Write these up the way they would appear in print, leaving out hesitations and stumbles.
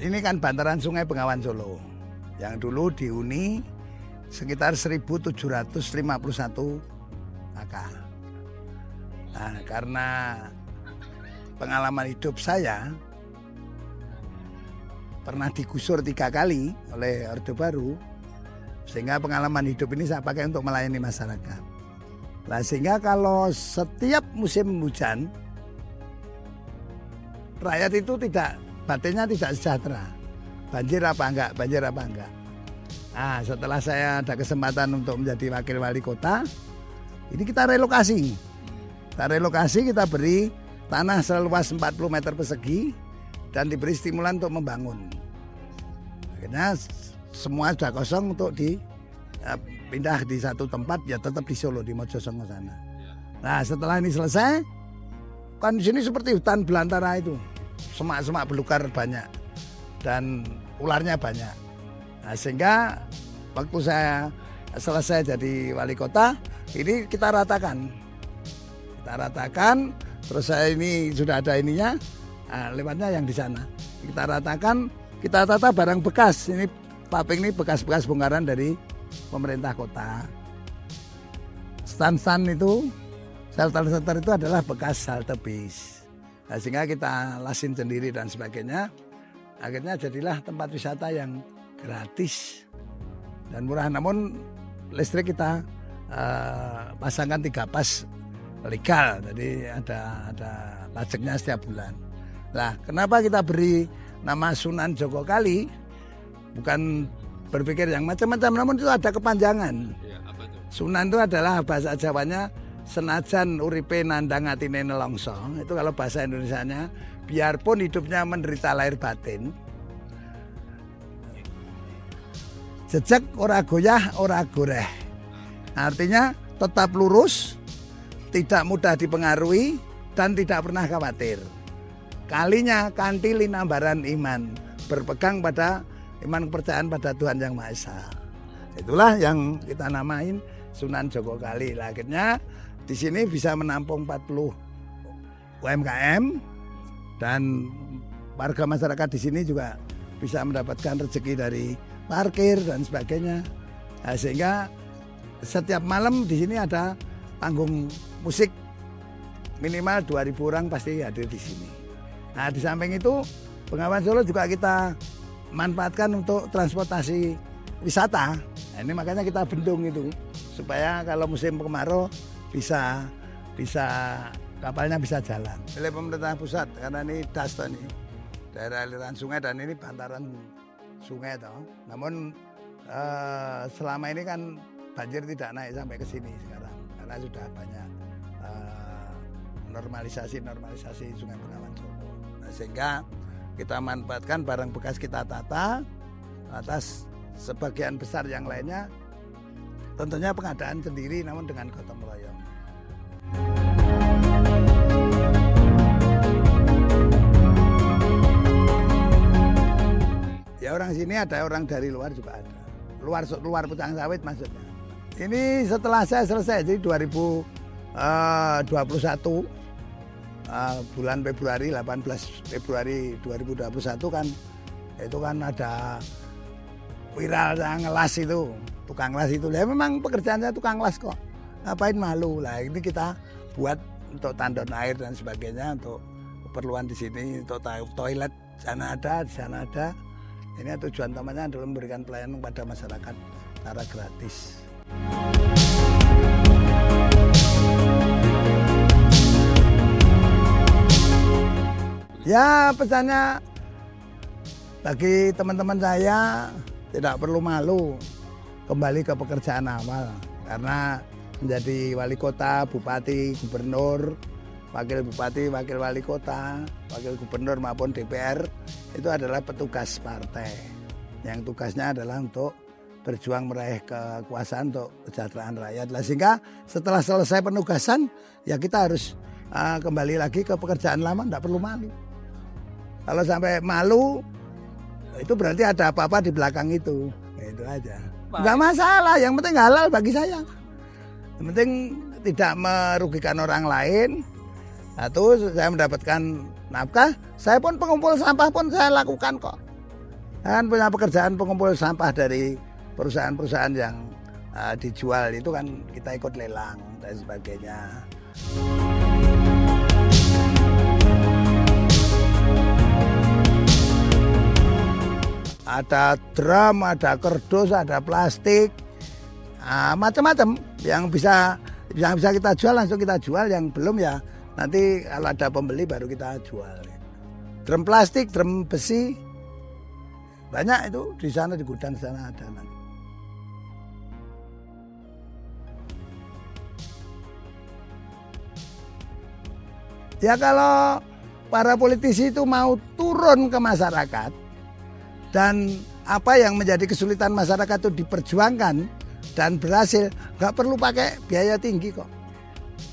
ini kan bantaran Sungai Bengawan Solo yang dulu dihuni sekitar 1751 kakak. Nah, karena pengalaman hidup saya pernah digusur 3 kali oleh Orde Baru, sehingga pengalaman hidup ini saya pakai untuk melayani masyarakat. Nah, sehingga kalau setiap musim hujan, rakyat itu batinnya tidak sejahtera. Banjir apa enggak, banjir apa enggak. Nah, setelah saya ada kesempatan untuk menjadi wakil wali kota, ini kita relokasi. Kita beri tanah seluas 40 meter persegi dan diberi stimulan untuk membangun. Akhirnya semua sudah kosong untuk dipindah di satu tempat, ya tetap di Solo, di Mojosongo sana. Nah, setelah ini selesai, kan di sini seperti hutan belantara itu, semak-semak belukar banyak dan ularnya banyak. Nah, sehingga waktu saya selesai jadi wali kota, ini kita ratakan. Terus saya ini sudah ada ininya, nah, lewatnya yang di sana. Kita ratakan, kita tata barang bekas. Ini paving ini bekas-bekas bongkaran dari pemerintah kota. Stan-stan itu, shelter-shelter itu adalah bekas halte bis. Nah, sehingga kita lasin sendiri dan sebagainya. Akhirnya jadilah tempat wisata yang gratis dan murah. Namun listrik kita pasangkan 3 pas legal, jadi ada pajaknya setiap bulan. Nah, kenapa kita beri nama Sunan Jogokali? Bukan berpikir yang macam-macam, namun itu ada kepanjangan. Ya, apa itu? Sunan itu adalah bahasa Jawanya senajan uripe nandang atine nelongso. Itu kalau bahasa Indonesianya, biarpun hidupnya menderita lahir batin, jejak ora goyah ora goreh. Artinya tetap lurus, tidak mudah dipengaruhi, dan tidak pernah khawatir. Kalinya kanthi linambaran iman, berpegang pada iman kepercayaan pada Tuhan Yang Maha Esa. Itulah yang kita namain Sunan Jogokali. Akhirnya di sini bisa menampung 40 UMKM dan warga masyarakat di sini juga bisa mendapatkan rezeki dari parkir dan sebagainya. Nah, sehingga setiap malam di sini ada panggung musik, minimal 2.000 orang pasti hadir di sini. Nah, di samping itu Bengawan Solo juga kita manfaatkan untuk transportasi wisata. Nah, ini makanya kita bendung itu supaya kalau musim kemarau bisa kapalnya bisa jalan. Oleh pemerintah pusat karena ini das nih, daerah aliran sungai dan ini bantaran sungai toh. Namun selama ini kan banjir tidak naik sampai ke sini sekarang karena sudah banyak normalisasi Sungai Bengawan Solo. Nah, sehingga kita manfaatkan barang bekas kita tata, atas sebagian besar yang lainnya tentunya pengadaan sendiri namun dengan gotong royong. Ya, orang sini ada, orang dari luar juga ada. Luar Pucang Sawit maksudnya. Ini setelah saya selesai jadi 2021 bulan Februari, 18 Februari 2021 kan itu kan ada viral yang ngelas itu, tukang las itu. Ya memang pekerjaannya tukang las kok. Ngapain malu lah, ini kita buat untuk tandon air dan sebagainya untuk keperluan di sini, untuk toilet sana ada, di sana ada. Ini tujuan utamanya adalah memberikan pelayanan kepada masyarakat secara gratis. Ya, pesannya bagi teman-teman saya tidak perlu malu kembali ke pekerjaan awal, karena menjadi wali kota, bupati, gubernur, wakil bupati, wakil wali kota, wakil gubernur maupun DPR itu adalah petugas partai yang tugasnya adalah untuk berjuang meraih kekuasaan untuk kesejahteraan rakyat. Sehingga setelah selesai penugasan ya kita harus kembali lagi ke pekerjaan lama, tidak perlu malu. Kalau sampai malu itu berarti ada apa-apa di belakang itu. Itu aja. Enggak masalah, yang penting halal bagi saya. Yang penting tidak merugikan orang lain. Satu, saya mendapatkan nafkah. Saya pun pengumpul sampah pun saya lakukan kok. Kan punya pekerjaan pengumpul sampah dari perusahaan-perusahaan yang dijual itu kan kita ikut lelang dan sebagainya. Ada drum, ada kardus, ada plastik, macam-macam yang bisa kita jual langsung kita jual, yang belum ya nanti kalau ada pembeli baru kita jual. Drum plastik, drum besi, banyak itu di sana di gudang sana ada nanti. Ya kalau para politisi itu mau turun ke masyarakat dan apa yang menjadi kesulitan masyarakat itu diperjuangkan dan berhasil, nggak perlu pakai biaya tinggi kok.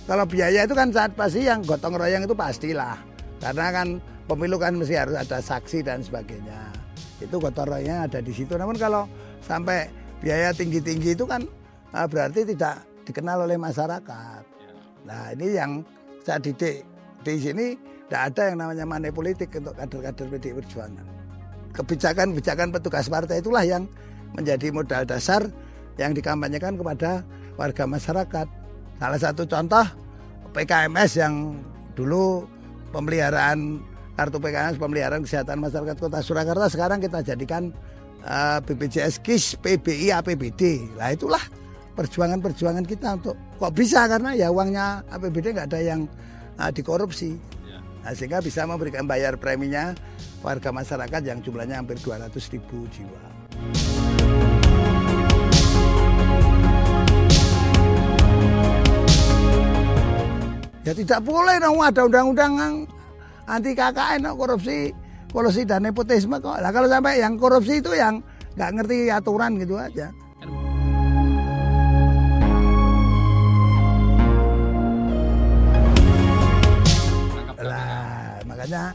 Kalau biaya itu kan saat pasti yang gotong royong itu pastilah, karena kan pemilu kan mesti harus ada saksi dan sebagainya. Itu gotong royongnya ada di situ. Namun kalau sampai biaya tinggi-tinggi itu kan berarti tidak dikenal oleh masyarakat. Nah ini yang saya didik di sini, tidak ada yang namanya money politik untuk kader-kader PDI Perjuangan. Kebijakan-kebijakan petugas partai itulah yang menjadi modal dasar yang dikampanyekan kepada warga masyarakat. Salah satu contoh PKMS yang dulu pemeliharaan kartu PKMS, pemeliharaan kesehatan masyarakat Kota Surakarta, sekarang kita jadikan BPJS KIS, PBI, APBD. Nah itulah perjuangan-perjuangan kita untuk kok bisa, karena ya uangnya APBD nggak ada yang dikorupsi. Nah, sehingga bisa memberikan bayar preminya warga masyarakat yang jumlahnya hampir 200.000 jiwa. Ya tidak boleh dong, ada undang-undang anti KKN korupsi dan nepotisme kok. Nah, kalau sampai yang korupsi itu yang nggak ngerti aturan gitu aja. Nah, makanya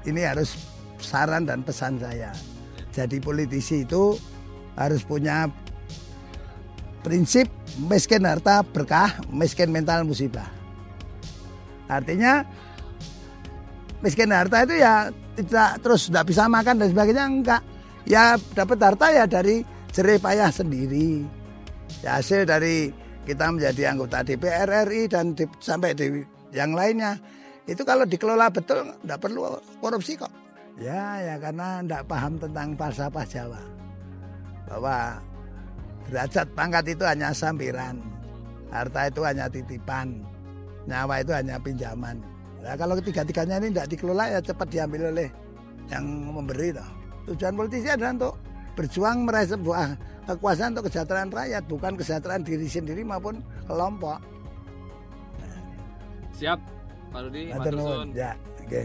ini harus saran dan pesan saya. Jadi politisi itu harus punya prinsip miskin harta berkah, miskin mental musibah. Artinya miskin harta itu ya tidak bisa makan dan sebagainya, enggak. Ya dapat harta ya dari jerih payah sendiri. Ya hasil dari kita menjadi anggota DPR RI dan sampai di yang lainnya. Itu kalau dikelola betul enggak perlu korupsi kok. Ya karena enggak paham tentang falsafah Jawa. Bahwa derajat pangkat itu hanya sampiran. Harta itu hanya titipan. Nyawa itu hanya pinjaman. Nah, kalau ketiga-tiganya ini tidak dikelola ya cepat diambil oleh yang memberi. Tujuan politisi adalah untuk berjuang meraih sebuah kekuasaan untuk kesejahteraan rakyat, bukan kesejahteraan diri sendiri maupun kelompok. Siap, Pak Rudi. Ya, oke.